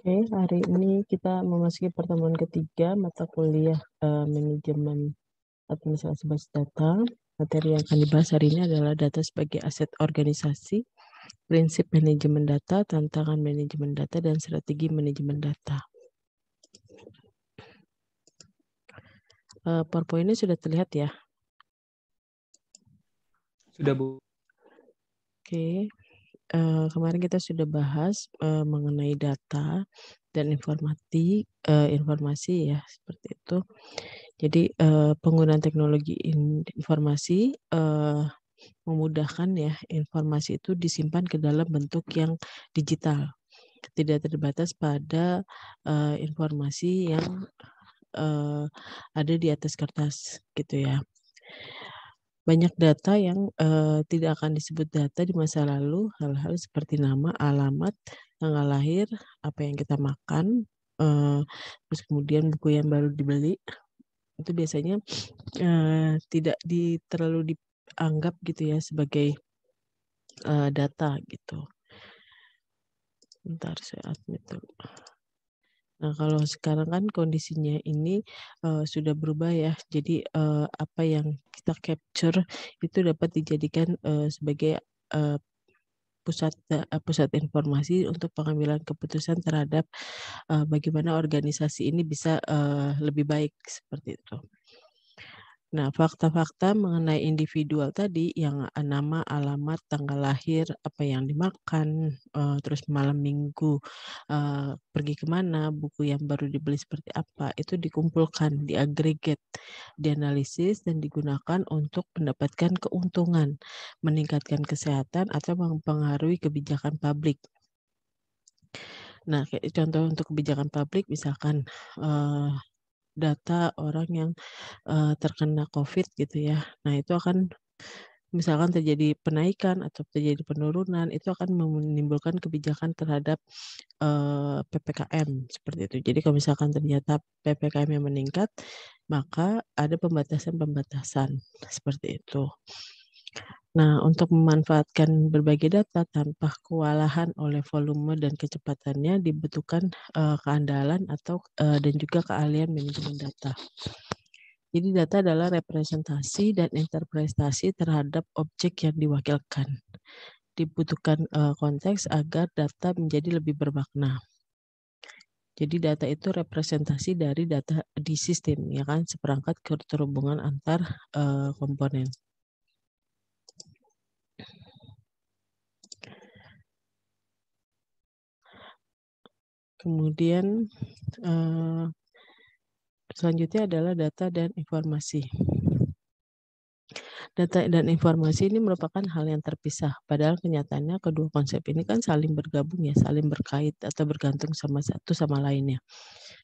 Oke, hari ini kita memasuki pertemuan ketiga mata kuliah manajemen administrasi basis data. Materi yang akan dibahas hari ini adalah data sebagai aset organisasi, prinsip manajemen data, tantangan manajemen data, dan strategi manajemen data. PowerPoint-nya sudah terlihat ya? Sudah, Bu. Oke. Kemarin kita sudah bahas mengenai data dan informasi ya, seperti itu. Jadi penggunaan teknologi informasi memudahkan ya informasi itu disimpan ke dalam bentuk yang digital, tidak terbatas pada informasi yang ada di atas kertas gitu ya. Banyak data yang tidak akan disebut data di masa lalu, hal-hal seperti nama, alamat, tanggal lahir, apa yang kita makan, terus kemudian buku yang baru dibeli, itu biasanya tidak terlalu dianggap gitu ya sebagai data gitu. Bentar, saya admit dulu. Nah, kalau sekarang kan kondisinya ini sudah berubah ya. Jadi apa yang kita capture itu dapat dijadikan sebagai pusat informasi untuk pengambilan keputusan terhadap bagaimana organisasi ini bisa lebih baik seperti itu. Nah, fakta-fakta mengenai individual tadi yang nama, alamat, tanggal lahir, apa yang dimakan, terus malam minggu pergi kemana, buku yang baru dibeli seperti apa, itu dikumpulkan, diagregat, dianalisis, dan digunakan untuk mendapatkan keuntungan, meningkatkan kesehatan, atau mempengaruhi kebijakan publik. Nah, kayak contoh untuk kebijakan publik, misalkan data orang yang terkena COVID gitu ya. Nah, itu akan misalkan terjadi penaikan atau terjadi penurunan, itu akan menimbulkan kebijakan terhadap PPKM seperti itu. Jadi kalau misalkan ternyata PPKM yang meningkat, maka ada pembatasan-pembatasan seperti itu. Nah, untuk memanfaatkan berbagai data tanpa kewalahan oleh volume dan kecepatannya dibutuhkan keandalan atau dan juga keahlian manajemen data. Jadi data adalah representasi dan interpretasi terhadap objek yang diwakilkan. Dibutuhkan konteks agar data menjadi lebih bermakna. Jadi data itu representasi dari data di sistem, ya kan, seperangkat keterhubungan antar komponen. Kemudian selanjutnya adalah data dan informasi. Data dan informasi ini merupakan hal yang terpisah, padahal kenyataannya kedua konsep ini kan saling bergabung ya, saling berkait atau bergantung sama satu sama lainnya.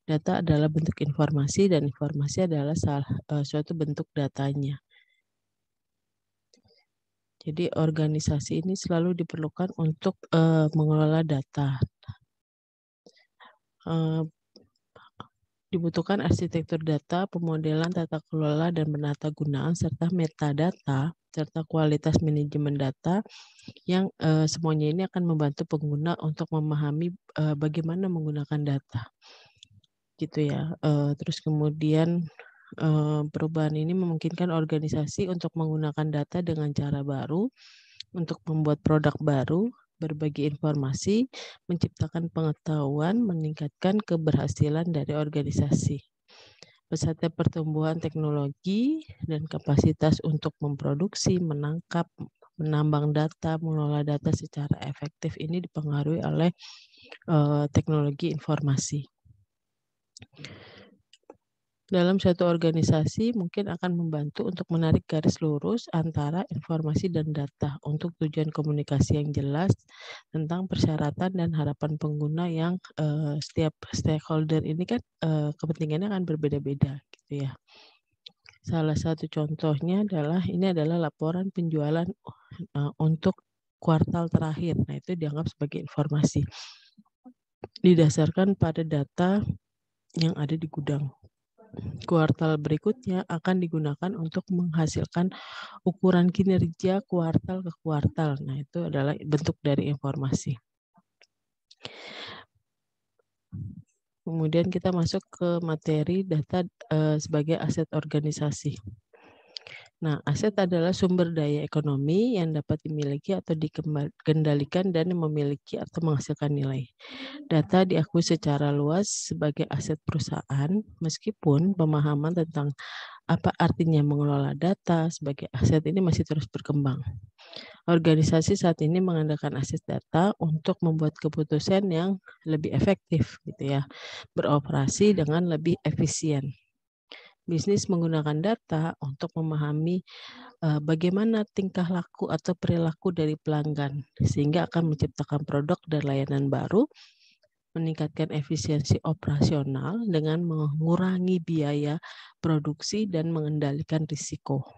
Data adalah bentuk informasi dan informasi adalah suatu bentuk datanya. Jadi organisasi ini selalu diperlukan untuk mengelola data. Dibutuhkan arsitektur data, pemodelan tata kelola dan menata gunaan, serta metadata, serta kualitas manajemen data yang semuanya ini akan membantu pengguna untuk memahami bagaimana menggunakan data. Gitu ya. Terus kemudian perubahan ini memungkinkan organisasi untuk menggunakan data dengan cara baru, untuk membuat produk baru, berbagi informasi, menciptakan pengetahuan, meningkatkan keberhasilan dari organisasi. Pesatnya pertumbuhan teknologi dan kapasitas untuk memproduksi, menangkap, menambang data, mengelola data secara efektif ini dipengaruhi oleh teknologi informasi. Dalam suatu organisasi mungkin akan membantu untuk menarik garis lurus antara informasi dan data untuk tujuan komunikasi yang jelas tentang persyaratan dan harapan pengguna yang setiap stakeholder ini kan kepentingannya akan berbeda-beda gitu ya. Salah satu contohnya adalah ini adalah laporan penjualan untuk kuartal terakhir. Nah, itu dianggap sebagai informasi. Didasarkan pada data yang ada di gudang. Kuartal berikutnya akan digunakan untuk menghasilkan ukuran kinerja kuartal ke kuartal. Nah, itu adalah bentuk dari informasi. Kemudian kita masuk ke materi data sebagai aset organisasi. Nah, aset adalah sumber daya ekonomi yang dapat dimiliki atau dikendalikan dan memiliki atau menghasilkan nilai. Data diakui secara luas sebagai aset perusahaan, meskipun pemahaman tentang apa artinya mengelola data sebagai aset ini masih terus berkembang. Organisasi saat ini mengandalkan aset data untuk membuat keputusan yang lebih efektif, gitu ya, beroperasi dengan lebih efisien. Bisnis menggunakan data untuk memahami bagaimana tingkah laku atau perilaku dari pelanggan, sehingga akan menciptakan produk dan layanan baru, meningkatkan efisiensi operasional dengan mengurangi biaya produksi dan mengendalikan risiko.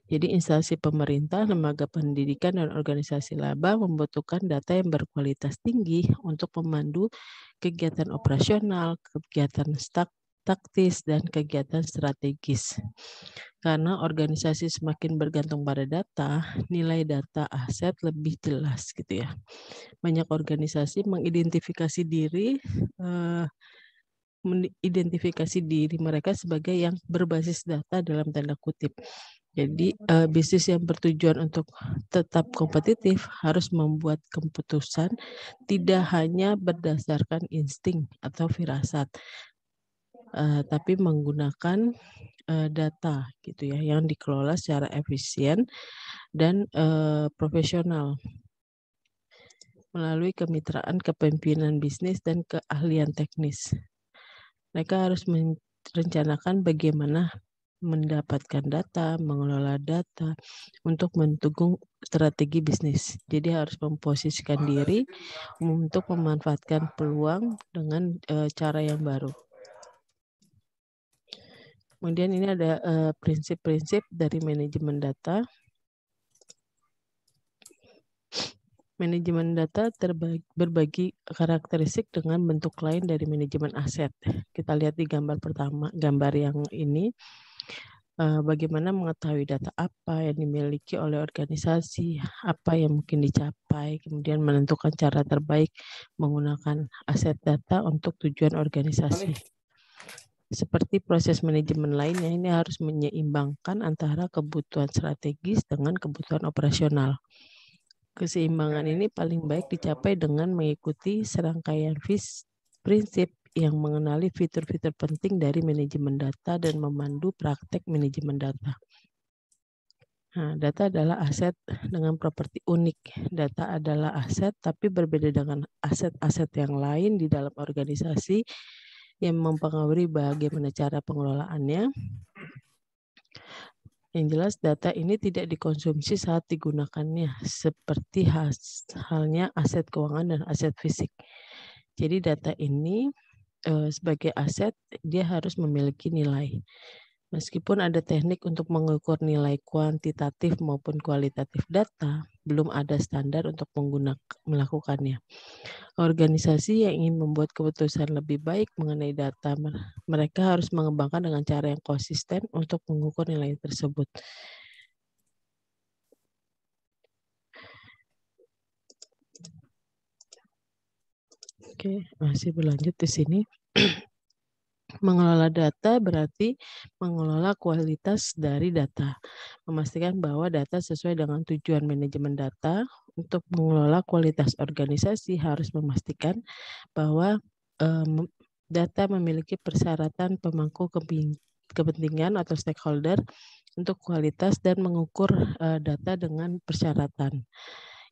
Jadi instansi pemerintah, lembaga pendidikan, dan organisasi laba membutuhkan data yang berkualitas tinggi untuk memandu kegiatan operasional, kegiatan taktis, dan kegiatan strategis. Karena organisasi semakin bergantung pada data, nilai data aset lebih jelas, gitu ya. Banyak organisasi mengidentifikasi diri mereka sebagai yang berbasis data dalam tanda kutip. Jadi bisnis yang bertujuan untuk tetap kompetitif harus membuat keputusan tidak hanya berdasarkan insting atau firasat, tapi menggunakan data, gitu ya, yang dikelola secara efisien dan profesional melalui kemitraan kepemimpinan bisnis dan keahlian teknis. Mereka harus merencanakan bagaimana mendapatkan data, mengelola data untuk mendukung strategi bisnis. Jadi harus memposisikan diri untuk memanfaatkan peluang dengan cara yang baru. Kemudian ini ada prinsip-prinsip dari manajemen data. Manajemen data berbagi karakteristik dengan bentuk lain dari manajemen aset. Kita lihat di gambar pertama, gambar yang ini, bagaimana mengetahui data apa yang dimiliki oleh organisasi, apa yang mungkin dicapai, kemudian menentukan cara terbaik menggunakan aset data untuk tujuan organisasi. Seperti proses manajemen lainnya, ini harus menyeimbangkan antara kebutuhan strategis dengan kebutuhan operasional. Keseimbangan ini paling baik dicapai dengan mengikuti serangkaian prinsip yang mengenali fitur-fitur penting dari manajemen data dan memandu praktek manajemen data. Nah, data adalah aset dengan properti unik. Data adalah aset, tapi berbeda dengan aset-aset yang lain di dalam organisasi yang mempengaruhi bagaimana cara pengelolaannya. Yang jelas data ini tidak dikonsumsi saat digunakannya, seperti halnya aset keuangan dan aset fisik. Jadi data ini sebagai aset, dia harus memiliki nilai. Meskipun ada teknik untuk mengukur nilai kuantitatif maupun kualitatif data, belum ada standar untuk melakukannya. Organisasi yang ingin membuat keputusan lebih baik mengenai data, mereka harus mengembangkan dengan cara yang konsisten untuk mengukur nilai tersebut. Oke, masih berlanjut di sini. Mengelola data berarti mengelola kualitas dari data. Memastikan bahwa data sesuai dengan tujuan manajemen data. Untuk mengelola kualitas organisasi harus memastikan bahwa data memiliki persyaratan pemangku kepentingan atau stakeholder untuk kualitas dan mengukur data dengan persyaratan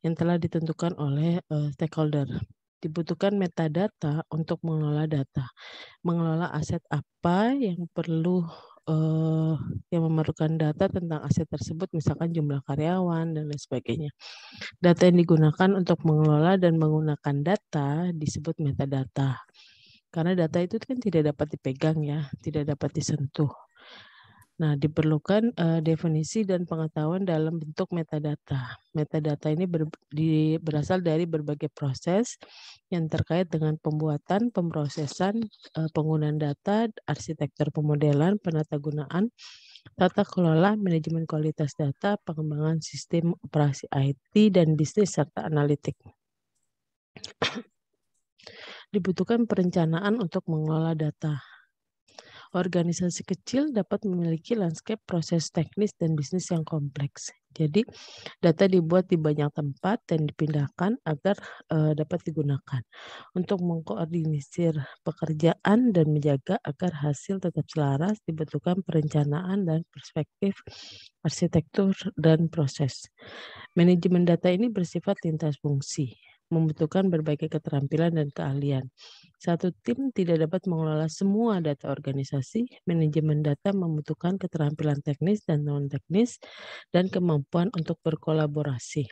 yang telah ditentukan oleh stakeholder. Dibutuhkan metadata untuk mengelola data. Mengelola aset apa yang perlu yang memerlukan data tentang aset tersebut, misalkan jumlah karyawan dan lain sebagainya. Data yang digunakan untuk mengelola dan menggunakan data disebut metadata. Karena data itu kan tidak dapat dipegang ya, tidak dapat disentuh. Nah, diperlukan definisi dan pengetahuan dalam bentuk metadata. Metadata ini berasal dari berbagai proses yang terkait dengan pembuatan, pemrosesan, penggunaan data, arsitektur pemodelan, penatagunaan, tata kelola, manajemen kualitas data, pengembangan sistem operasi IT, dan bisnis serta analitik. Dibutuhkan perencanaan untuk mengelola data. Organisasi kecil dapat memiliki landscape proses teknis dan bisnis yang kompleks. Jadi, data dibuat di banyak tempat dan dipindahkan agar dapat digunakan untuk mengkoordinir pekerjaan dan menjaga agar hasil tetap selaras. Dibutuhkan perencanaan dan perspektif arsitektur dan proses. Manajemen data ini bersifat lintas fungsi, membutuhkan berbagai keterampilan dan keahlian. Satu tim tidak dapat mengelola semua data organisasi. Manajemen data membutuhkan keterampilan teknis dan non-teknis dan kemampuan untuk berkolaborasi.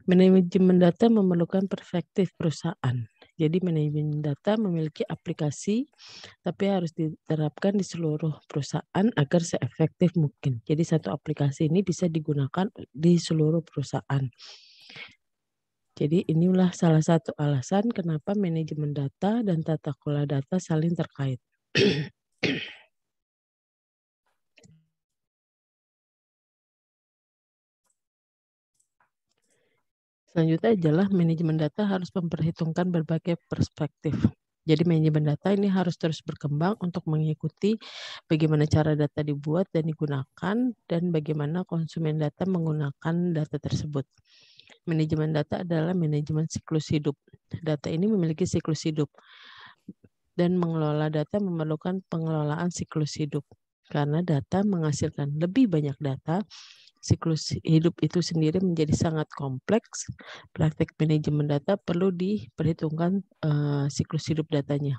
Manajemen data memerlukan perspektif perusahaan. Jadi manajemen data memiliki aplikasi, tapi harus diterapkan di seluruh perusahaan agar seefektif mungkin. Jadi satu aplikasi ini bisa digunakan di seluruh perusahaan. Jadi inilah salah satu alasan kenapa manajemen data dan tata kelola data saling terkait. Selanjutnya adalah manajemen data harus memperhitungkan berbagai perspektif. Jadi manajemen data ini harus terus berkembang untuk mengikuti bagaimana cara data dibuat dan digunakan dan bagaimana konsumen data menggunakan data tersebut. Manajemen data adalah manajemen siklus hidup. Data ini memiliki siklus hidup dan mengelola data memerlukan pengelolaan siklus hidup. Karena data menghasilkan lebih banyak data, siklus hidup itu sendiri menjadi sangat kompleks. Praktek manajemen data perlu diperhitungkan siklus hidup datanya.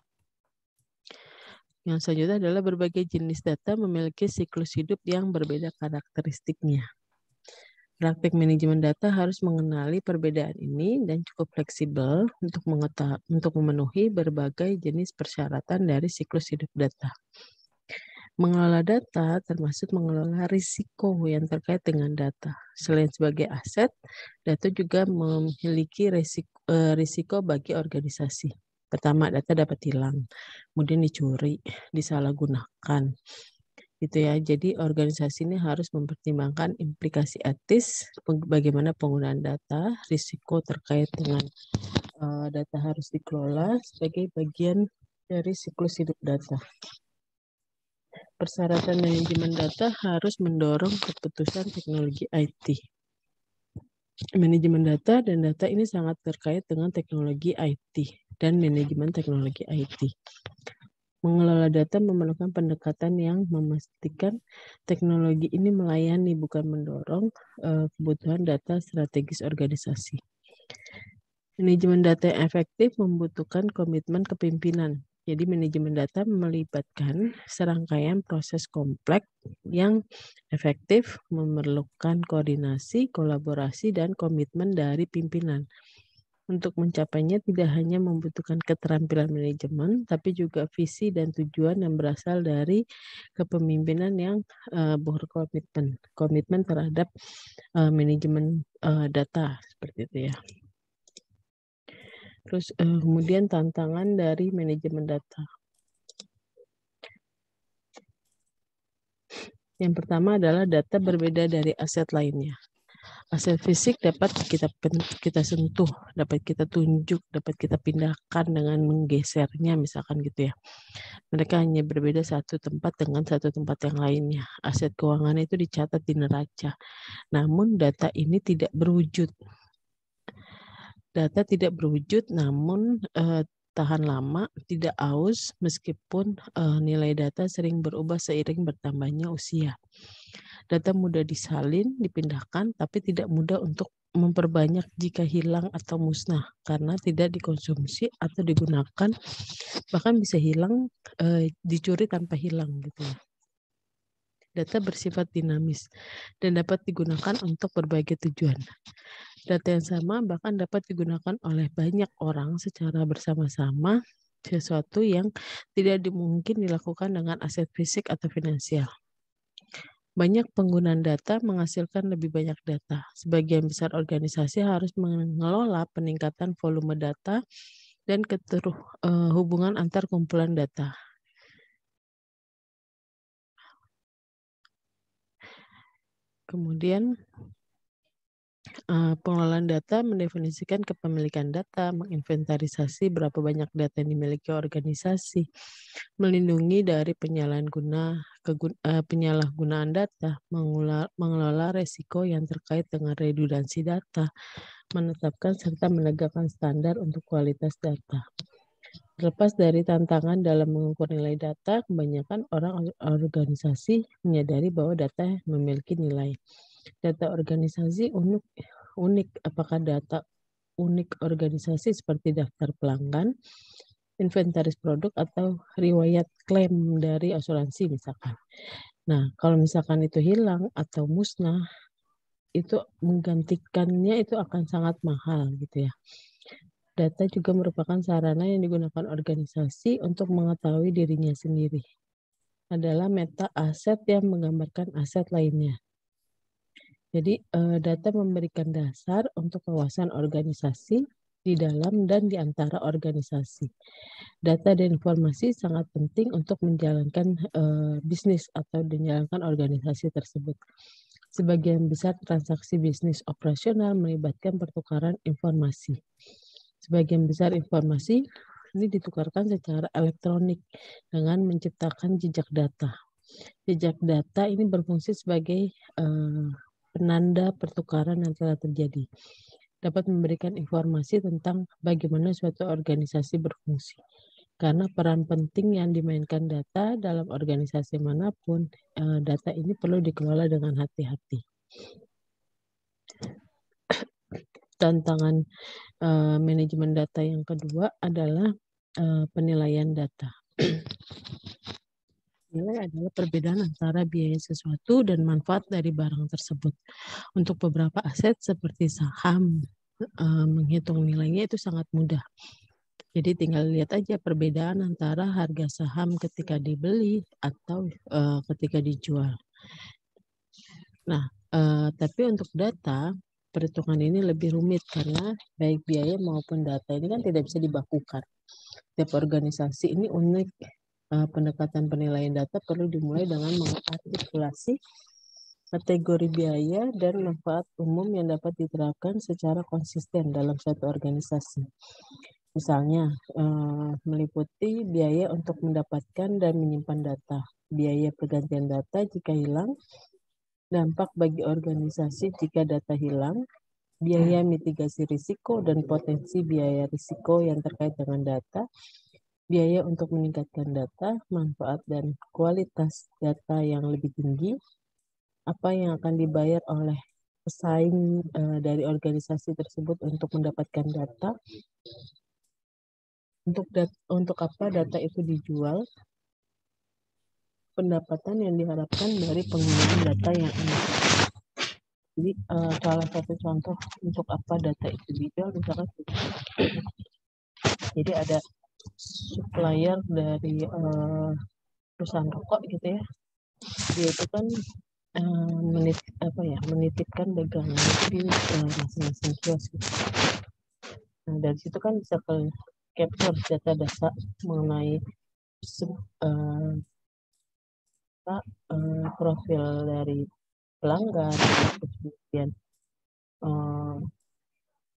Yang selanjutnya adalah berbagai jenis data memiliki siklus hidup yang berbeda karakteristiknya. Praktek manajemen data harus mengenali perbedaan ini dan cukup fleksibel untuk memenuhi berbagai jenis persyaratan dari siklus hidup data. Mengelola data termasuk mengelola risiko yang terkait dengan data. Selain sebagai aset, data juga memiliki risiko bagi organisasi. Pertama, data dapat hilang, kemudian dicuri, disalahgunakan. Gitu ya. Jadi organisasi ini harus mempertimbangkan implikasi etis, bagaimana penggunaan data, risiko terkait dengan data harus dikelola sebagai bagian dari siklus hidup data. Persyaratan manajemen data harus mendorong keputusan teknologi IT. Manajemen data dan data ini sangat terkait dengan teknologi IT dan manajemen teknologi IT. Mengelola data memerlukan pendekatan yang memastikan teknologi ini melayani bukan mendorong kebutuhan data strategis organisasi. Manajemen data yang efektif membutuhkan komitmen kepemimpinan. Jadi manajemen data melibatkan serangkaian proses kompleks yang efektif, memerlukan koordinasi, kolaborasi, dan komitmen dari pimpinan. Untuk mencapainya tidak hanya membutuhkan keterampilan manajemen, tapi juga visi dan tujuan yang berasal dari kepemimpinan yang berkomitmen, komitmen terhadap manajemen data seperti itu ya. Terus kemudian tantangan dari manajemen data. Yang pertama adalah data berbeda dari aset lainnya. Aset fisik dapat kita sentuh, dapat kita tunjuk, dapat kita pindahkan dengan menggesernya misalkan gitu ya. Mereka hanya berbeda satu tempat dengan satu tempat yang lainnya. Aset keuangan itu dicatat di neraca. Namun data ini tidak berwujud. Data tidak berwujud namun tahan lama, tidak aus meskipun nilai data sering berubah seiring bertambahnya usia. Data mudah disalin, dipindahkan, tapi tidak mudah untuk memperbanyak jika hilang atau musnah karena tidak dikonsumsi atau digunakan, bahkan bisa hilang, dicuri tanpa hilang gitu ya. Data bersifat dinamis dan dapat digunakan untuk berbagai tujuan. Data yang sama bahkan dapat digunakan oleh banyak orang secara bersama-sama, sesuatu yang tidak mungkin dilakukan dengan aset fisik atau finansial. Banyak penggunaan data menghasilkan lebih banyak data. Sebagian besar organisasi harus mengelola peningkatan volume data dan hubungan antar kumpulan data. Kemudian Pengelolaan data mendefinisikan kepemilikan data, menginventarisasi berapa banyak data yang dimiliki organisasi, melindungi dari penyalahgunaan data, mengelola resiko yang terkait dengan redundansi data, menetapkan serta menegakkan standar untuk kualitas data. Terlepas dari tantangan dalam mengukur nilai data, kebanyakan orang organisasi menyadari bahwa data memiliki nilai. Data organisasi unik. Apakah data unik organisasi seperti daftar pelanggan, inventaris produk, atau riwayat klaim dari asuransi misalkan. Nah, kalau misalkan itu hilang atau musnah, itu menggantikannya itu akan sangat mahal gitu ya. Data juga merupakan sarana yang digunakan organisasi untuk mengetahui dirinya sendiri. Adalah meta aset yang menggambarkan aset lainnya. Jadi data memberikan dasar untuk kawasan organisasi di dalam dan di antara organisasi. Data dan informasi sangat penting untuk menjalankan bisnis atau menjalankan organisasi tersebut. Sebagian besar transaksi bisnis operasional melibatkan pertukaran informasi. Sebagian besar informasi ini ditukarkan secara elektronik dengan menciptakan jejak data. Jejak data ini berfungsi sebagai penanda pertukaran yang telah terjadi. Dapat memberikan informasi tentang bagaimana suatu organisasi berfungsi. Karena peran penting yang dimainkan data dalam organisasi manapun, data ini perlu dikelola dengan hati-hati. Tantangan manajemen data yang kedua adalah penilaian data. Nilai adalah perbedaan antara biaya sesuatu dan manfaat dari barang tersebut. Untuk beberapa aset seperti saham, menghitung nilainya itu sangat mudah. Jadi tinggal lihat aja perbedaan antara harga saham ketika dibeli atau ketika dijual. Nah, tapi untuk data, perhitungan ini lebih rumit karena baik biaya maupun data ini kan tidak bisa dibakukan. Tiap organisasi ini unik. Pendekatan penilaian data perlu dimulai dengan mengartikulasi kategori biaya dan manfaat umum yang dapat diterapkan secara konsisten dalam suatu organisasi. Misalnya, meliputi biaya untuk mendapatkan dan menyimpan data, biaya pergantian data jika hilang, dampak bagi organisasi jika data hilang, biaya mitigasi risiko dan potensi biaya risiko yang terkait dengan data, biaya untuk meningkatkan data, manfaat dan kualitas data yang lebih tinggi, apa yang akan dibayar oleh pesaing dari organisasi tersebut untuk mendapatkan data, untuk apa data itu dijual, pendapatan yang diharapkan dari penggunaan data yang ada. Jadi salah satu contoh untuk apa data itu dijual misalkan jadi ada supplier dari perusahaan rokok gitu ya, dia itu kan menitipkan dagangan di masing-masing kios gitu. Nah dari situ kan bisa capture data mengenai profil dari pelanggan, kemudian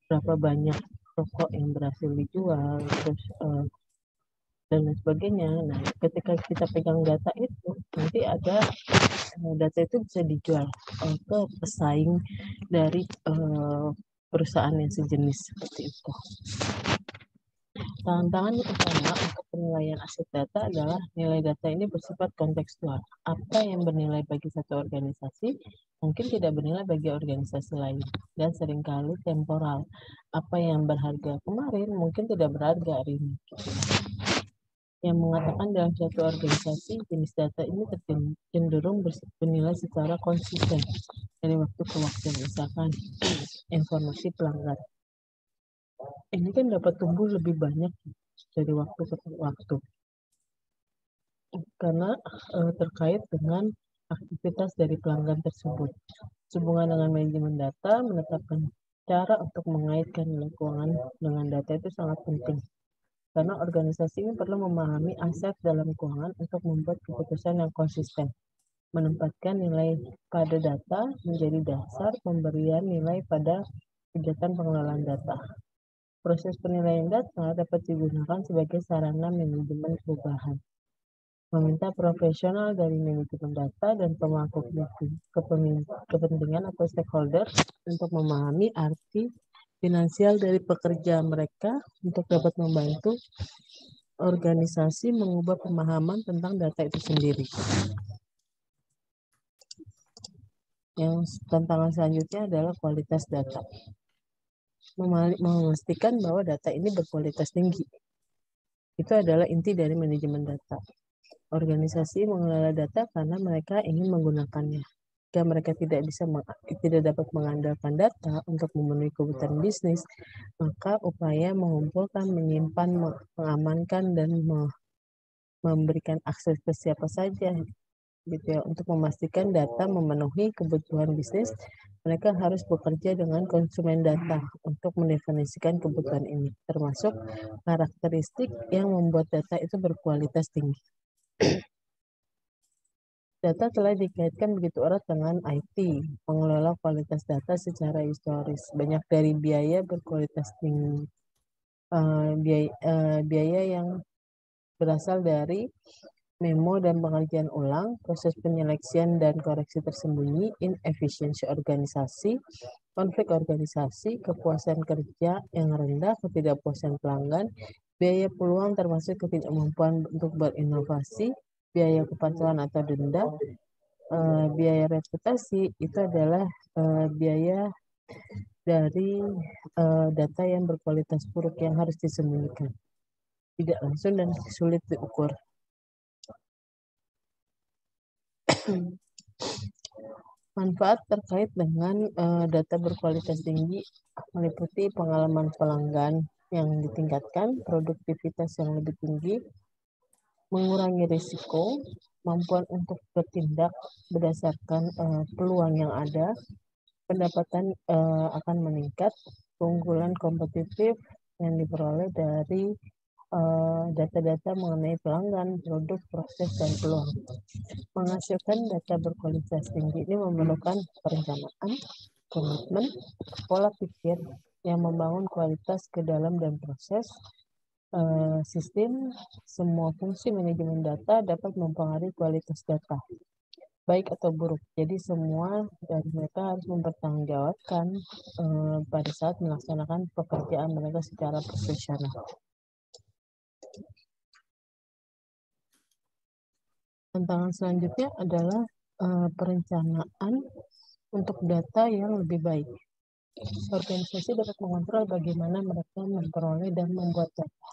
berapa banyak rokok yang berhasil dijual, terus dan lain sebagainya. Nah, ketika kita pegang data itu, nanti ada data itu bisa dijual ke pesaing dari perusahaan yang sejenis seperti itu. Tantangan utama untuk penilaian aset data adalah nilai data ini bersifat kontekstual. Apa yang bernilai bagi satu organisasi mungkin tidak bernilai bagi organisasi lain, dan seringkali temporal. Apa yang berharga kemarin mungkin tidak berharga hari ini. Yang mengatakan dalam suatu organisasi jenis data ini cenderung bernilai secara konsisten dari waktu ke waktu, misalkan informasi pelanggan. Ini kan dapat tumbuh lebih banyak dari waktu ke waktu karena terkait dengan aktivitas dari pelanggan tersebut. Sehubungan dengan manajemen data, menetapkan cara untuk mengaitkan nilai keuangan dengan data itu sangat penting. Karena organisasi ini perlu memahami aset dalam keuangan untuk membuat keputusan yang konsisten. menempatkan nilai pada data menjadi dasar pemberian nilai pada kegiatan pengelolaan data. Proses penilaian data dapat digunakan sebagai sarana manajemen perubahan. Meminta profesional dari manajemen data dan pemangku kepentingan atau stakeholder untuk memahami arti finansial dari pekerja mereka untuk dapat membantu organisasi mengubah pemahaman tentang data itu sendiri. Yang tantangan selanjutnya adalah kualitas data. Memastikan bahwa data ini berkualitas tinggi. Itu adalah inti dari manajemen data. Organisasi mengelola data karena mereka ingin menggunakannya. Jika mereka tidak dapat mengandalkan data untuk memenuhi kebutuhan bisnis, maka upaya mengumpulkan, menyimpan, mengamankan, dan memberikan akses ke siapa saja gitu ya, untuk memastikan data memenuhi kebutuhan bisnis, mereka harus bekerja dengan konsumen data untuk mendefinisikan kebutuhan ini, termasuk karakteristik yang membuat data itu berkualitas tinggi. Data telah dikaitkan begitu erat dengan IT, mengelola kualitas data secara historis. Banyak dari biaya berkualitas tinggi, biaya yang berasal dari memo dan pengerjaan ulang, proses penyeleksian dan koreksi tersembunyi, inefisiensi organisasi, konflik organisasi, kepuasan kerja yang rendah, ketidakpuasan pelanggan, biaya peluang termasuk ketidakmampuan untuk berinovasi, biaya kepatuhan atau denda, biaya reputasi, itu adalah biaya dari data yang berkualitas buruk yang harus disembunyikan. Tidak langsung dan sulit diukur. Manfaat terkait dengan data berkualitas tinggi meliputi pengalaman pelanggan yang ditingkatkan, produktivitas yang lebih tinggi, mengurangi risiko, kemampuan untuk bertindak berdasarkan peluang yang ada, pendapatan akan meningkat, keunggulan kompetitif yang diperoleh dari data-data mengenai pelanggan, produk, proses, dan peluang. Menghasilkan data berkualitas tinggi ini memerlukan perencanaan, komitmen, pola pikir yang membangun kualitas ke dalam dan proses, sistem, semua fungsi manajemen data dapat mempengaruhi kualitas data, baik atau buruk. Jadi semua dari mereka harus mempertanggungjawabkan pada saat melaksanakan pekerjaan mereka secara profesional. Tantangan selanjutnya adalah perencanaan untuk data yang lebih baik. Organisasi dapat mengontrol bagaimana mereka memperoleh dan membuat data.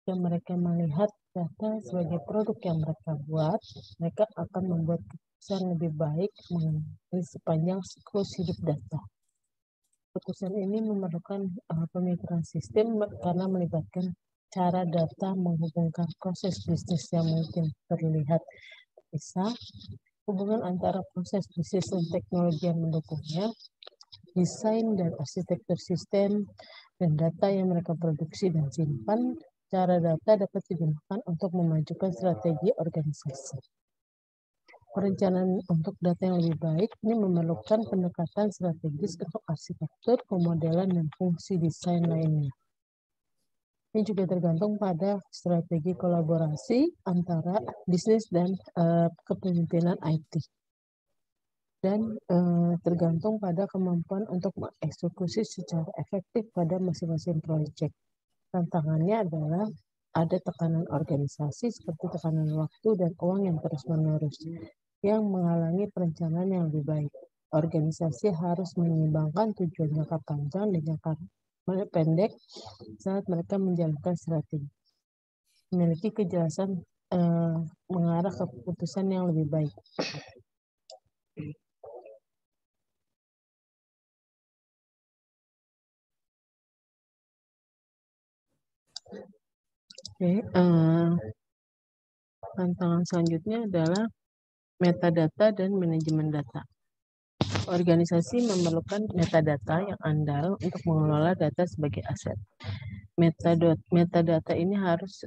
Jika mereka melihat data sebagai produk yang mereka buat, mereka akan membuat keputusan lebih baik mengenai sepanjang siklus hidup data. Keputusan ini memerlukan pemikiran sistem karena melibatkan cara data menghubungkan proses bisnis yang mungkin terlihat terpisah, hubungan antara proses bisnis dan teknologi yang mendukungnya, desain dan arsitektur sistem, dan data yang mereka produksi dan simpan. Cara data dapat digunakan untuk memajukan strategi organisasi. Perencanaan untuk data yang lebih baik ini memerlukan pendekatan strategis untuk arsitektur, pemodelan, dan fungsi desain lainnya. Ini juga tergantung pada strategi kolaborasi antara bisnis dan kepemimpinan IT. Dan tergantung pada kemampuan untuk mengeksekusi secara efektif pada masing-masing proyek. Tantangannya adalah ada tekanan organisasi seperti tekanan waktu dan uang yang terus-menerus yang menghalangi perencanaan yang lebih baik. Organisasi harus menyeimbangkan tujuan jangka panjang dan jangka pendek saat mereka menjalankan strategi. Memiliki kejelasan mengarah ke keputusan yang lebih baik. Oke, tantangan selanjutnya adalah metadata dan manajemen data. Organisasi memerlukan metadata yang andal untuk mengelola data sebagai aset. Metadata ini harus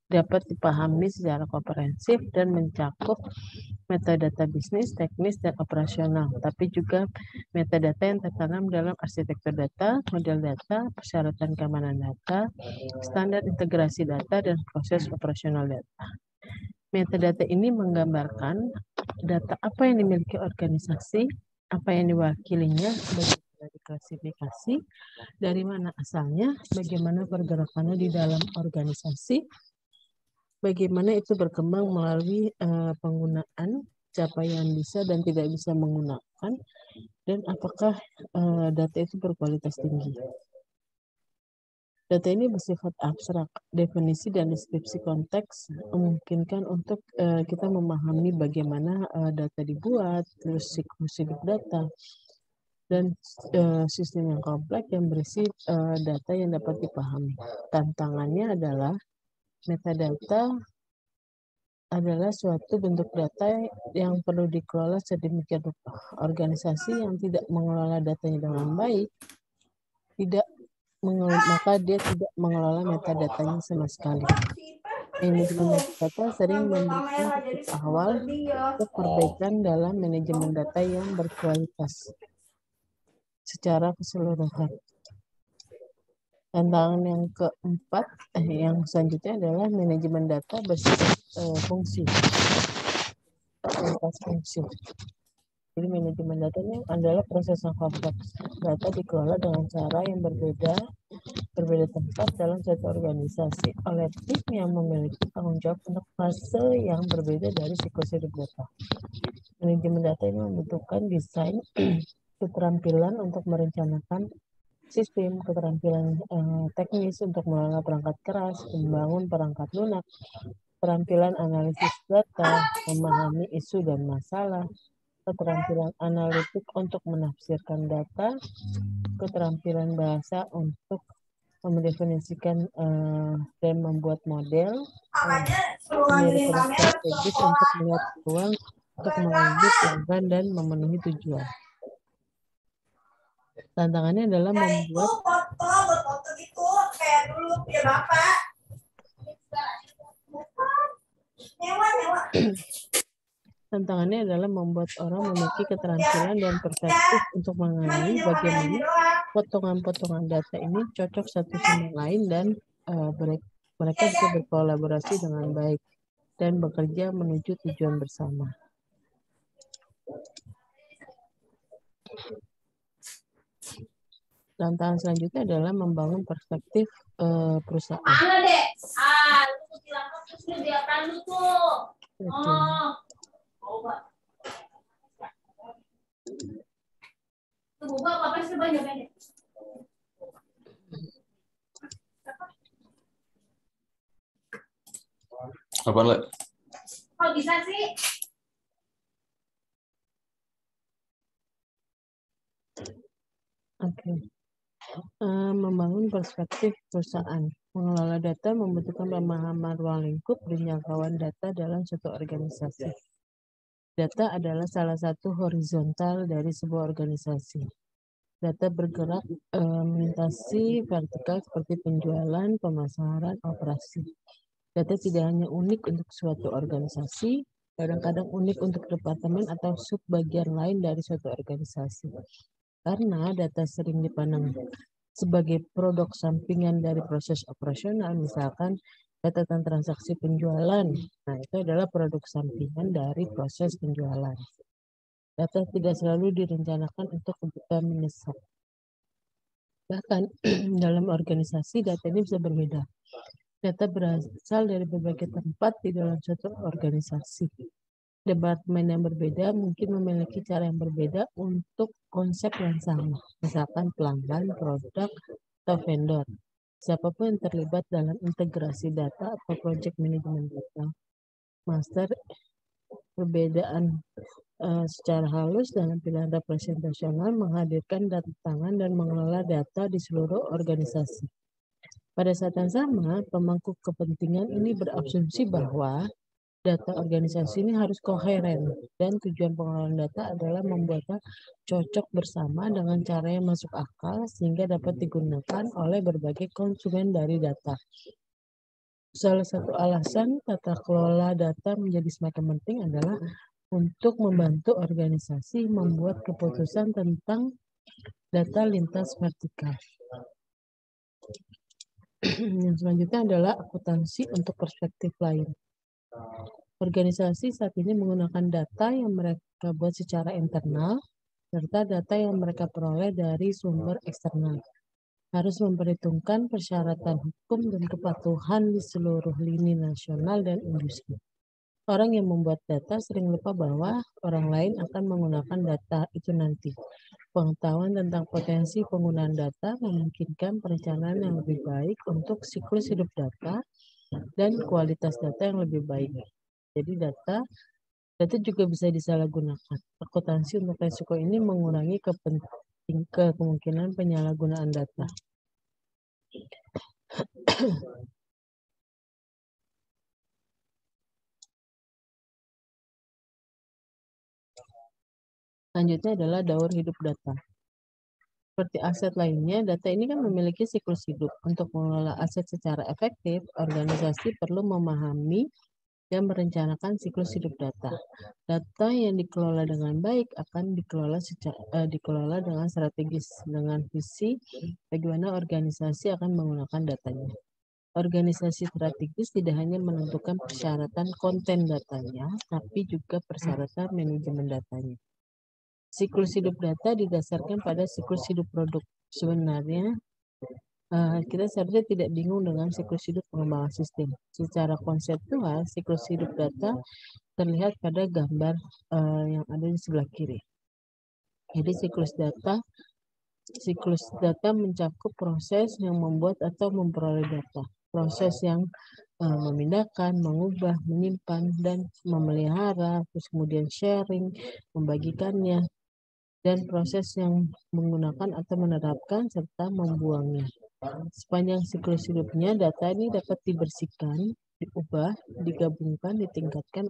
dapat dipahami secara komprehensif dan mencakup metadata bisnis, teknis, dan operasional, tapi juga metadata yang tertanam dalam arsitektur data, model data, persyaratan keamanan data, standar integrasi data, dan proses operasional data. Metadata ini menggambarkan data apa yang dimiliki organisasi, apa yang diwakilinya, bagaimana diklasifikasi, dari mana asalnya, bagaimana pergerakannya di dalam organisasi, bagaimana itu berkembang melalui penggunaan, siapa yang bisa dan tidak bisa menggunakan, dan apakah data itu berkualitas tinggi. Data ini bersifat abstrak, definisi dan deskripsi konteks memungkinkan untuk kita memahami bagaimana data dibuat, terus siklus hidup data, dan sistem yang kompleks yang berisi data yang dapat dipahami. Tantangannya adalah metadata adalah suatu bentuk data yang perlu dikelola sedemikian rupa. Organisasi yang tidak mengelola datanya dengan baik maka dia tidak mengelola metadatanya sama sekali. Manajemen metadata sering memberikan titik awal untuk perbaikan dalam manajemen data yang berkualitas secara keseluruhan. Tantangan yang keempat, yang selanjutnya adalah manajemen data bersifat fungsi. Jadi manajemen data ini adalah proses yang kompleks. Data dikelola dengan cara yang berbeda tempat dalam satu organisasi oleh tim yang memiliki tanggung jawab untuk fase yang berbeda dari siklus hidup data. Manajemen data ini membutuhkan desain keterampilan untuk merencanakan sistem, keterampilan teknis untuk mengelola perangkat keras, membangun perangkat lunak, keterampilan analisis data, memahami isu dan masalah, keterampilan analitik untuk menafsirkan data, keterampilan bahasa untuk mendefinisikan dan membuat model, menjadi strategis untuk melihat peluang, untuk mengambil pelanggan dan memenuhi tujuan. Tantangannya adalah membuat Tantangannya adalah membuat orang memiliki keterampilan dan perspektif untuk mengenali bagaimana potongan-potongan data ini cocok satu sama lain dan mereka bisa berkolaborasi dengan baik dan bekerja menuju tujuan bersama. Tantangan selanjutnya adalah membangun perspektif perusahaan. Apa lah? Kok bisa sih? Oke. Membangun perspektif perusahaan. Mengelola data membutuhkan pemahaman ruang lingkup dan jangkauan data dalam suatu organisasi. Data adalah salah satu horizontal dari sebuah organisasi. Data bergerak melintasi vertikal seperti penjualan, pemasaran, operasi. Data tidak hanya unik untuk suatu organisasi, kadang-kadang unik untuk departemen atau subbagian lain dari suatu organisasi. Karena data sering dipandang sebagai produk sampingan dari proses operasional, misalkan data tentang transaksi penjualan. Nah, itu adalah produk sampingan dari proses penjualan. Data tidak selalu direncanakan untuk kebutuhan mendesak. Bahkan dalam organisasi data ini bisa berbeda. Data berasal dari berbagai tempat di dalam suatu organisasi. Departemen yang berbeda mungkin memiliki cara yang berbeda untuk konsep yang sama, misalkan pelanggan, produk, atau vendor. Siapapun yang terlibat dalam integrasi data atau project management data, master perbedaan secara halus dalam pilihan representasional menghadirkan data tangan dan mengelola data di seluruh organisasi. Pada saat yang sama, pemangku kepentingan ini berasumsi bahwa data organisasi ini harus koheren dan tujuan pengelolaan data adalah membuatnya cocok bersama dengan cara yang masuk akal sehingga dapat digunakan oleh berbagai konsumen dari data. Salah satu alasan tata kelola data menjadi semakin penting adalah untuk membantu organisasi membuat keputusan tentang data lintas vertikal. Yang selanjutnya adalah akuntansi untuk perspektif lain. Organisasi saat ini menggunakan data yang mereka buat secara internal serta data yang mereka peroleh dari sumber eksternal. Harus memperhitungkan persyaratan hukum dan kepatuhan di seluruh lini nasional dan industri. Orang yang membuat data sering lupa bahwa orang lain akan menggunakan data itu nanti. Pengetahuan tentang potensi penggunaan data memungkinkan perencanaan yang lebih baik untuk siklus hidup data dan kualitas data yang lebih baik. Jadi data juga bisa disalahgunakan. Akuntansi untuk risiko ini mengurangi kemungkinan penyalahgunaan data. Selanjutnya adalah daur hidup data. Seperti aset lainnya, data ini kan memiliki siklus hidup. Untuk mengelola aset secara efektif, organisasi perlu memahami dan merencanakan siklus hidup data. Data yang dikelola dengan baik akan dikelola dengan strategis, dengan visi bagaimana organisasi akan menggunakan datanya. Organisasi strategis tidak hanya menentukan persyaratan konten datanya, tapi juga persyaratan manajemen datanya. Siklus hidup data didasarkan pada siklus hidup produk. Sebenarnya kita seharusnya tidak bingung dengan siklus hidup pengembangan sistem. Secara konseptual, siklus hidup data terlihat pada gambar yang ada di sebelah kiri. Jadi siklus data mencakup proses yang membuat atau memperoleh data. Proses yang memindahkan, mengubah, menyimpan, dan memelihara, terus kemudian sharing, membagikannya, dan proses yang menggunakan atau menerapkan serta membuangnya. Sepanjang siklus hidupnya, data ini dapat dibersihkan, diubah, digabungkan, ditingkatkan.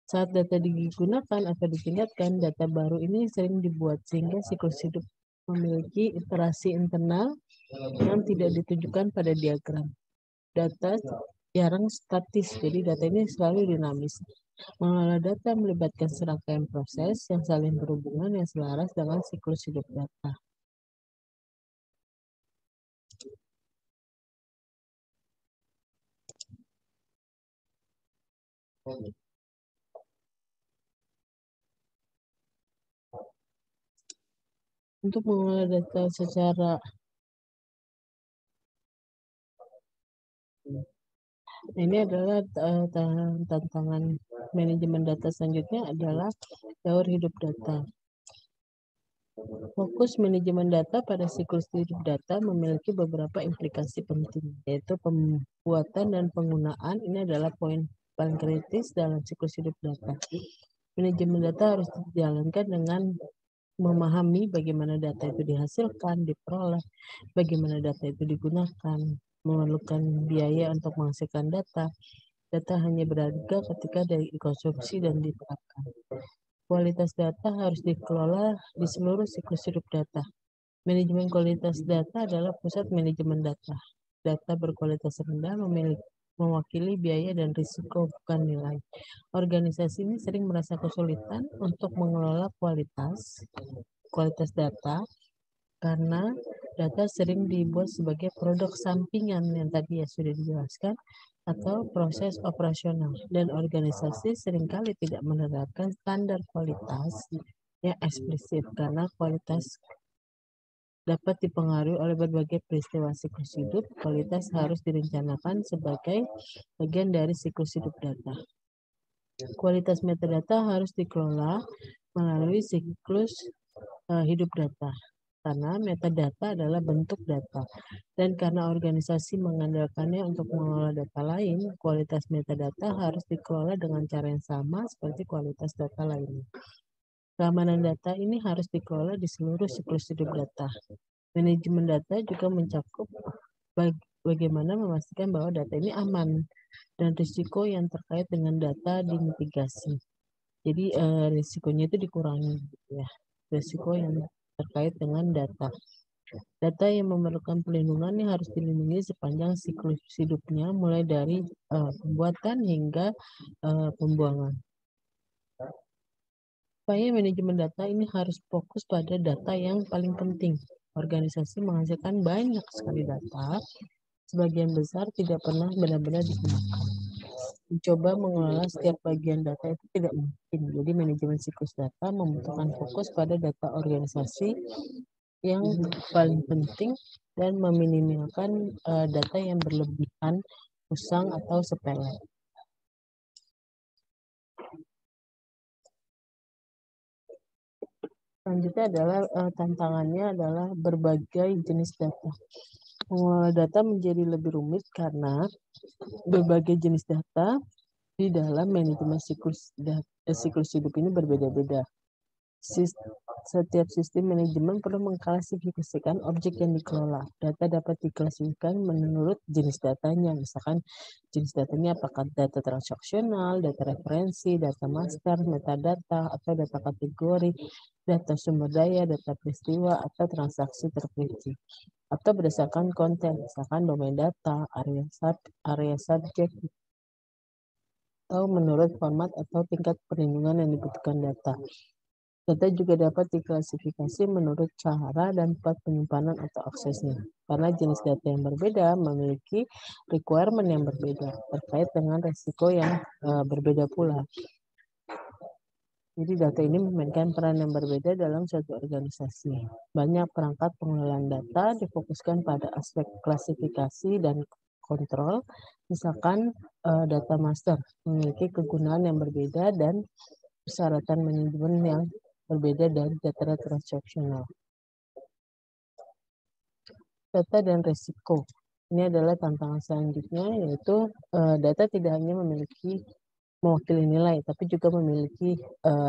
Saat data digunakan atau ditingkatkan, data baru ini sering dibuat sehingga siklus hidup memiliki iterasi internal yang tidak ditunjukkan pada diagram. Data jarang statis, jadi data ini selalu dinamis. Mengelola data melibatkan serangkaian proses yang saling berhubungan yang selaras dengan siklus hidup data. Untuk mengelola data secara ini adalah tantangan manajemen data selanjutnya adalah daur hidup data. Fokus manajemen data pada siklus hidup data memiliki beberapa implikasi penting, yaitu pembuatan dan penggunaan. Ini adalah poin paling kritis dalam siklus hidup data. Manajemen data harus dijalankan dengan memahami bagaimana data itu dihasilkan, diperoleh, bagaimana data itu digunakan, memerlukan biaya untuk menghasilkan data. Data hanya berharga ketika dikonsumsi dan diterapkan. Kualitas data harus dikelola di seluruh siklus hidup data. Manajemen kualitas data adalah pusat manajemen data. Data berkualitas rendah mewakili biaya dan risiko, bukan nilai. Organisasi ini sering merasa kesulitan untuk mengelola kualitas data karena data sering dibuat sebagai produk sampingan yang tadi ya sudah dijelaskan atau proses operasional, dan organisasi seringkali tidak menerapkan standar kualitas yang eksplisit karena kualitas dapat dipengaruhi oleh berbagai peristiwa siklus hidup. Kualitas harus direncanakan sebagai bagian dari siklus hidup data. Kualitas metadata harus dikelola melalui siklus hidup data, karena metadata adalah bentuk data, dan karena organisasi mengandalkannya untuk mengelola data lain, kualitas metadata harus dikelola dengan cara yang sama seperti kualitas data lainnya. Keamanan data ini harus dikelola di seluruh siklus hidup data. Manajemen data juga mencakup bagaimana memastikan bahwa data ini aman dan risiko yang terkait dengan data dimitigasi. Jadi risikonya itu dikurangi, ya, risiko yang terkait dengan data. Data yang memerlukan perlindungan yang harus dilindungi sepanjang siklus hidupnya, mulai dari pembuatan hingga pembuangan. Supaya manajemen data ini harus fokus pada data yang paling penting. Organisasi menghasilkan banyak sekali data, sebagian besar tidak pernah benar-benar digunakan. Mencoba mengelola setiap bagian data itu tidak mungkin. Jadi manajemen siklus data membutuhkan fokus pada data organisasi yang paling penting dan meminimalkan data yang berlebihan, usang, atau sepele. Selanjutnya adalah tantangannya adalah berbagai jenis data. Pengelola data menjadi lebih rumit karena berbagai jenis data di dalam manajemen siklus hidup ini berbeda-beda. Setiap sistem manajemen perlu mengklasifikasikan objek yang dikelola. Data dapat diklasifikasikan menurut jenis datanya. Misalkan jenis datanya apakah data transaksional, data referensi, data master, metadata, atau data kategori, data sumber daya, data peristiwa, atau transaksi terperinci. Atau berdasarkan konten, misalkan domain data, area subjek, atau menurut format atau tingkat perlindungan yang dibutuhkan data. Data juga dapat diklasifikasi menurut cara dan tempat penyimpanan atau aksesnya. Karena jenis data yang berbeda memiliki requirement yang berbeda terkait dengan risiko yang berbeda pula. Jadi data ini memainkan peran yang berbeda dalam suatu organisasi. Banyak perangkat pengelolaan data difokuskan pada aspek klasifikasi dan kontrol. Misalkan data master memiliki kegunaan yang berbeda dan persyaratan manajemen yang berbeda dari data transaksional. Data dan risiko. Ini adalah tantangan selanjutnya, yaitu data tidak hanya mewakili nilai, tapi juga memiliki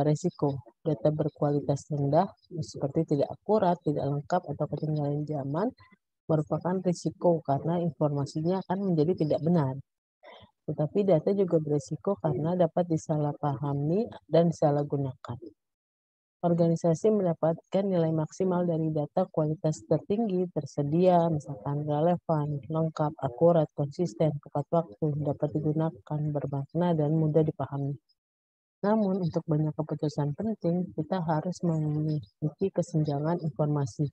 risiko. Data berkualitas rendah, seperti tidak akurat, tidak lengkap, atau ketinggalan zaman, merupakan risiko karena informasinya akan menjadi tidak benar. Tetapi data juga berisiko karena dapat disalahpahami dan disalahgunakan. Organisasi mendapatkan nilai maksimal dari data kualitas tertinggi tersedia, misalkan relevan, lengkap, akurat, konsisten, tepat waktu, dapat digunakan, bermakna, dan mudah dipahami. Namun, untuk banyak keputusan penting, kita harus memiliki kesenjangan informasi.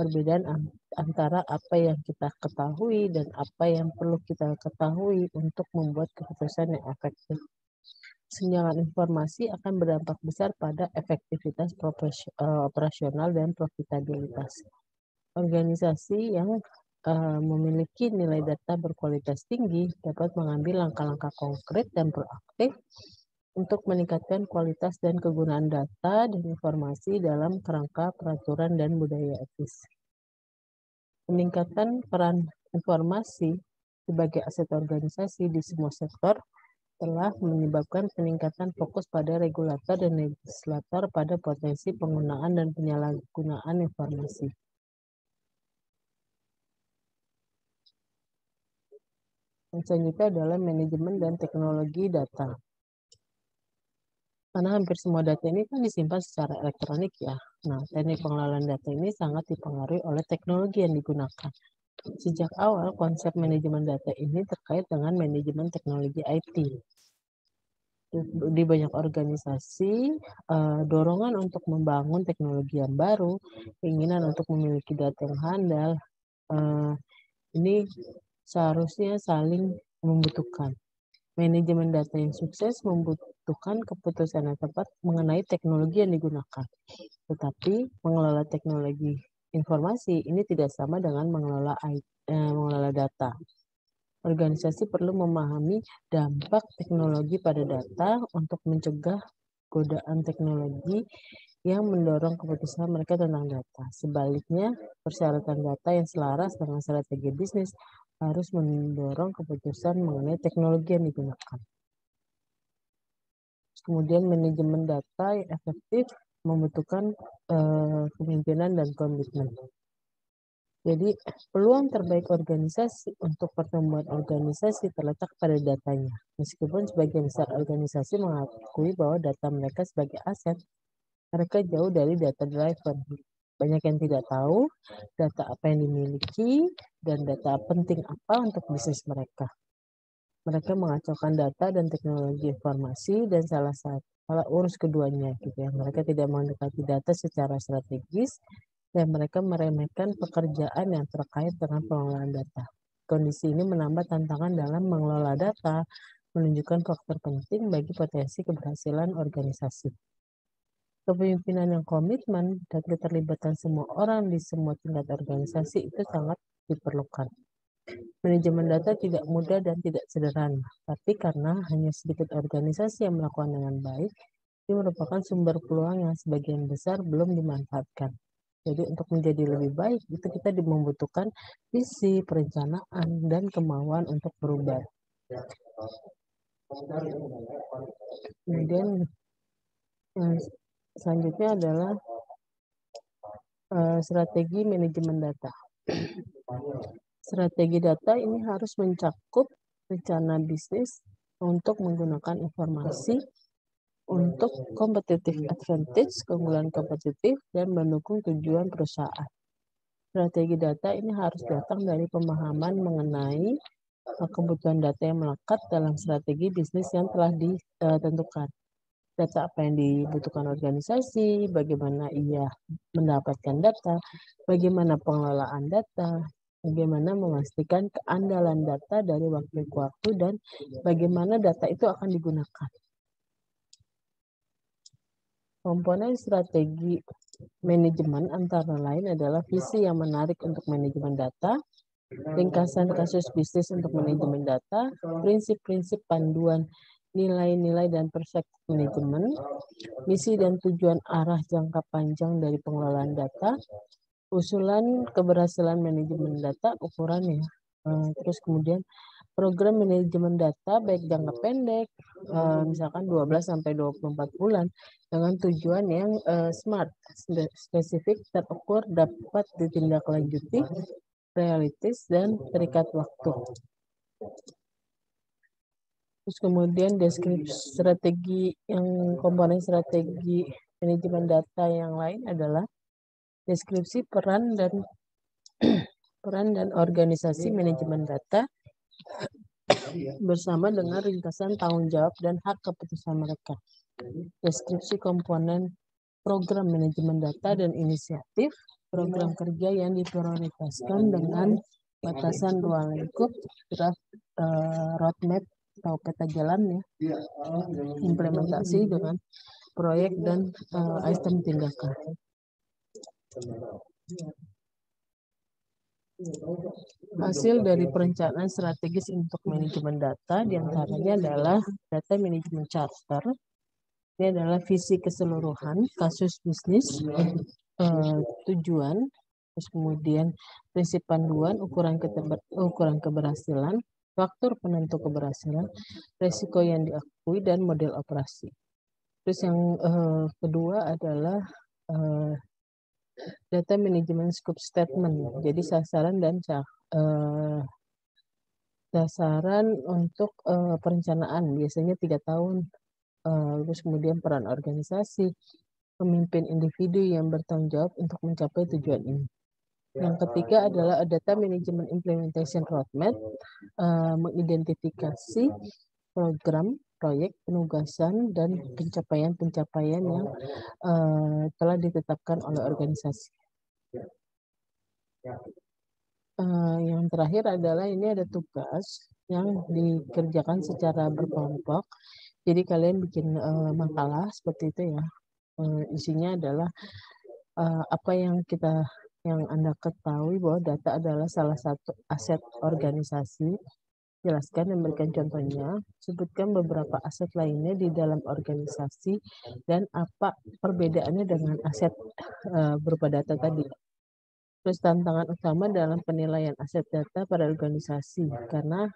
Perbedaan antara apa yang kita ketahui dan apa yang perlu kita ketahui untuk membuat keputusan yang efektif. Kesenjangan informasi akan berdampak besar pada efektivitas operasional dan profitabilitas. Organisasi yang memiliki nilai data berkualitas tinggi dapat mengambil langkah-langkah konkret dan proaktif untuk meningkatkan kualitas dan kegunaan data dan informasi dalam kerangka peraturan dan budaya etis. Peningkatan peran informasi sebagai aset organisasi di semua sektor telah menyebabkan peningkatan fokus pada regulator dan legislator pada potensi penggunaan dan penyalahgunaan informasi. Yang selanjutnya adalah manajemen dan teknologi data. Karena hampir semua data ini kan disimpan secara elektronik ya. Nah, teknik pengelolaan data ini sangat dipengaruhi oleh teknologi yang digunakan. Sejak awal, konsep manajemen data ini terkait dengan manajemen teknologi IT. Di banyak organisasi, dorongan untuk membangun teknologi yang baru, keinginan untuk memiliki data yang handal, ini seharusnya saling membutuhkan. Manajemen data yang sukses membutuhkan keputusan yang tepat mengenai teknologi yang digunakan. Tetapi mengelola teknologi informasi ini tidak sama dengan mengelola data. Organisasi perlu memahami dampak teknologi pada data untuk mencegah godaan teknologi yang mendorong keputusan mereka tentang data. Sebaliknya, persyaratan data yang selaras dengan strategi bisnis harus mendorong keputusan mengenai teknologi yang digunakan. Kemudian manajemen data yang efektif membutuhkan kepemimpinan dan komitmen. Jadi, peluang terbaik organisasi untuk pertumbuhan organisasi terletak pada datanya. Meskipun sebagian besar organisasi mengakui bahwa data mereka sebagai aset, mereka jauh dari data driven. Banyak yang tidak tahu data apa yang dimiliki dan data penting apa untuk bisnis mereka. Mereka mengacaukan data dan teknologi informasi dan salah urus keduanya gitu ya. Mereka tidak mendekati data secara strategis dan mereka meremehkan pekerjaan yang terkait dengan pengelolaan data. Kondisi ini menambah tantangan dalam mengelola data, menunjukkan faktor penting bagi potensi keberhasilan organisasi. Kepemimpinan yang komitmen dan keterlibatan semua orang di semua tingkat organisasi itu sangat diperlukan. Manajemen data tidak mudah dan tidak sederhana, tapi karena hanya sedikit organisasi yang melakukan dengan baik, ini merupakan sumber peluang yang sebagian besar belum dimanfaatkan. Jadi untuk menjadi lebih baik, itu kita membutuhkan visi, perencanaan, dan kemauan untuk berubah. Kemudian selanjutnya adalah strategi manajemen data. Strategi data ini harus mencakup rencana bisnis untuk menggunakan informasi untuk competitive advantage, keunggulan kompetitif, dan mendukung tujuan perusahaan. Strategi data ini harus datang dari pemahaman mengenai kebutuhan data yang melekat dalam strategi bisnis yang telah ditentukan. Data apa yang dibutuhkan organisasi, bagaimana ia mendapatkan data, bagaimana pengelolaan data, bagaimana memastikan keandalan data dari waktu ke waktu, dan bagaimana data itu akan digunakan. Komponen strategi manajemen antara lain adalah visi yang menarik untuk manajemen data, ringkasan kasus bisnis untuk manajemen data, prinsip-prinsip panduan nilai-nilai dan perspektif manajemen, misi dan tujuan arah jangka panjang dari pengelolaan data, usulan keberhasilan manajemen data, ukurannya. Terus kemudian program manajemen data baik jangka pendek, misalkan 12-24 bulan, dengan tujuan yang smart, spesifik, terukur, dapat ditindaklanjuti, realistis, dan terikat waktu. Terus kemudian deskripsi strategi komponen strategi manajemen data yang lain adalah deskripsi peran dan organisasi manajemen data bersama dengan ringkasan tanggung jawab dan hak keputusan mereka. Deskripsi komponen program manajemen data dan inisiatif program kerja yang diprioritaskan dengan batasan ruang lingkup, draft roadmap atau peta jalan ya, implementasi dengan proyek dan item tindakan. Hasil dari perencanaan strategis untuk manajemen data diantaranya adalah data manajemen charter. Ini adalah visi keseluruhan kasus bisnis, tujuan, terus kemudian prinsip panduan, ukuran keberhasilan, faktor penentu keberhasilan, resiko yang diakui, dan model operasi. Terus yang kedua adalah data manajemen scope statement. Jadi sasaran dan dasaran untuk perencanaan biasanya 3 tahun. Terus kemudian peran organisasi, pemimpin individu yang bertanggung jawab untuk mencapai tujuan ini. Yang ketiga adalah data management implementation roadmap, mengidentifikasi program, proyek, penugasan, dan pencapaian-pencapaian yang telah ditetapkan oleh organisasi. Yang terakhir adalah ini ada tugas yang dikerjakan secara berkelompok. Jadi kalian bikin makalah seperti itu ya. Isinya adalah apa yang Anda ketahui bahwa data adalah salah satu aset organisasi. Jelaskan dan berikan contohnya. Sebutkan beberapa aset lainnya di dalam organisasi dan apa perbedaannya dengan aset berupa data tadi. Terus tantangan utama dalam penilaian aset data pada organisasi, karena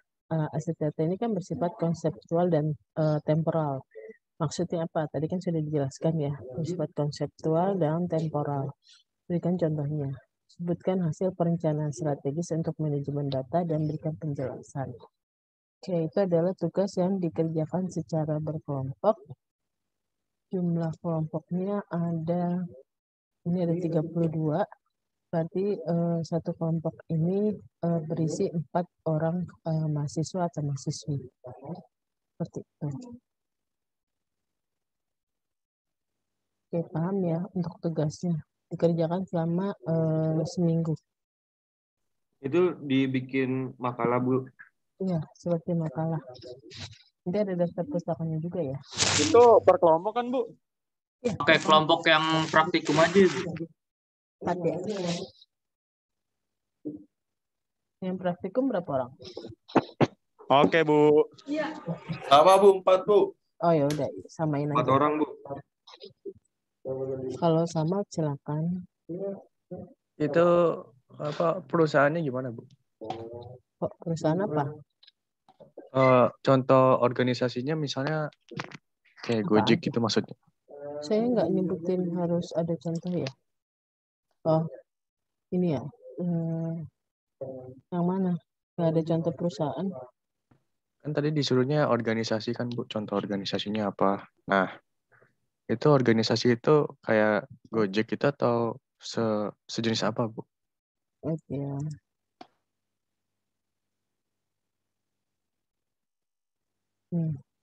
aset data ini kan bersifat konseptual dan temporal. Maksudnya apa? Tadi kan sudah dijelaskan ya, bersifat konseptual dan temporal. Berikan contohnya. Sebutkan hasil perencanaan strategis untuk manajemen data dan berikan penjelasan. Oke, itu adalah tugas yang dikerjakan secara berkelompok. Jumlah kelompoknya ada Ini ada 32. Berarti satu kelompok ini berisi 4 orang mahasiswa atau mahasiswi. Seperti itu. Oke, paham ya untuk tugasnya. Dikerjakan selama seminggu. Itu dibikin makalah, Bu. Iya, seperti makalah. Nanti ada daftar pustakannya juga ya. Itu per kelompok kan, Bu? Ya, Oke, kelompok yang praktikum aja, Bu. 4 ya. Yang praktikum berapa orang? Oke, Bu. Sama Bu, 4 Bu. Oh ya udah, samain 4 aja. orang, Bu. Kalau sama silakan. Itu apa perusahaannya gimana, Bu? Kok perusahaan apa? Contoh organisasinya misalnya kayak Gojek gitu maksudnya. Saya nggak nyebutin harus ada contoh ya. Oh, ini ya. Yang mana? Nggak ada contoh perusahaan. Kan tadi disuruhnya organisasi kan, Bu. Contoh organisasinya apa? Nah, itu organisasi itu kayak Gojek itu atau sejenis apa, Bu? Oke.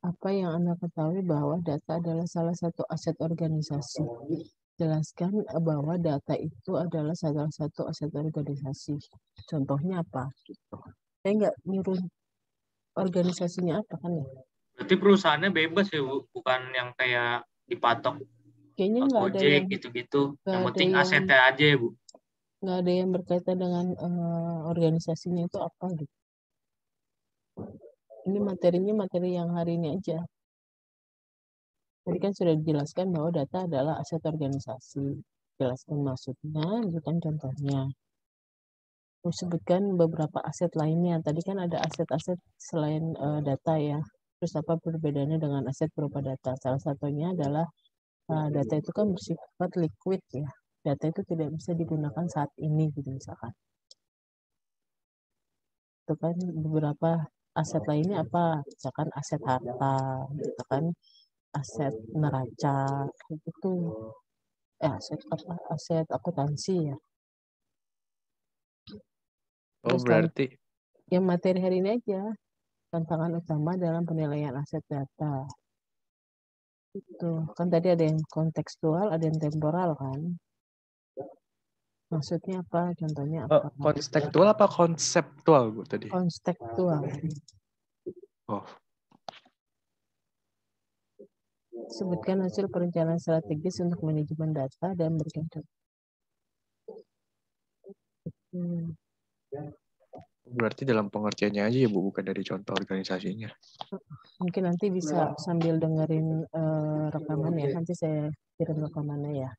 Apa yang Anda ketahui bahwa data adalah salah satu aset organisasi? Jelaskan bahwa data itu adalah salah satu aset organisasi. Contohnya apa? Saya nggak nyuruh organisasinya apa kan ya? Berarti perusahaannya bebas ya, Bu? Bukan yang kayak dipatok Kayaknya nggak ada Gojek yang gitu-gitu. nggak Yang ada penting yang- asetnya aja ya, Bu. nggak ada yang berkaitan dengan organisasinya itu apa gitu. Ini materinya materi yang hari ini aja. Tadi kan sudah dijelaskan bahwa data adalah aset organisasi. Jelaskan maksudnya, bukan contohnya. Terus sebutkan beberapa aset lainnya. Tadi kan ada aset-aset selain data ya. Terus apa perbedaannya dengan aset berupa data? Salah satunya adalah data itu kan bersifat liquid ya. Data itu tidak bisa digunakan saat ini gitu misalkan. Itu kan beberapa aset lainnya apa? Misalkan aset harta, misalkan aset neraca, itu aset apa? Aset akuntansi ya. Oh, Terus berarti yang materi hari ini aja, tantangan utama dalam penilaian aset data. Itu kan tadi ada yang kontekstual, ada yang temporal kan. Maksudnya apa? Contohnya apa? kontekstual apa konseptual, Bu, tadi? Kontekstual. Oh, Sebutkan hasil perencanaan strategis untuk manajemen data dan berikan contoh. berarti dalam pengertiannya aja ya, Bu, bukan dari contoh organisasinya. Mungkin nanti bisa sambil dengerin rekaman ya. Nanti saya kirim rekamannya ya.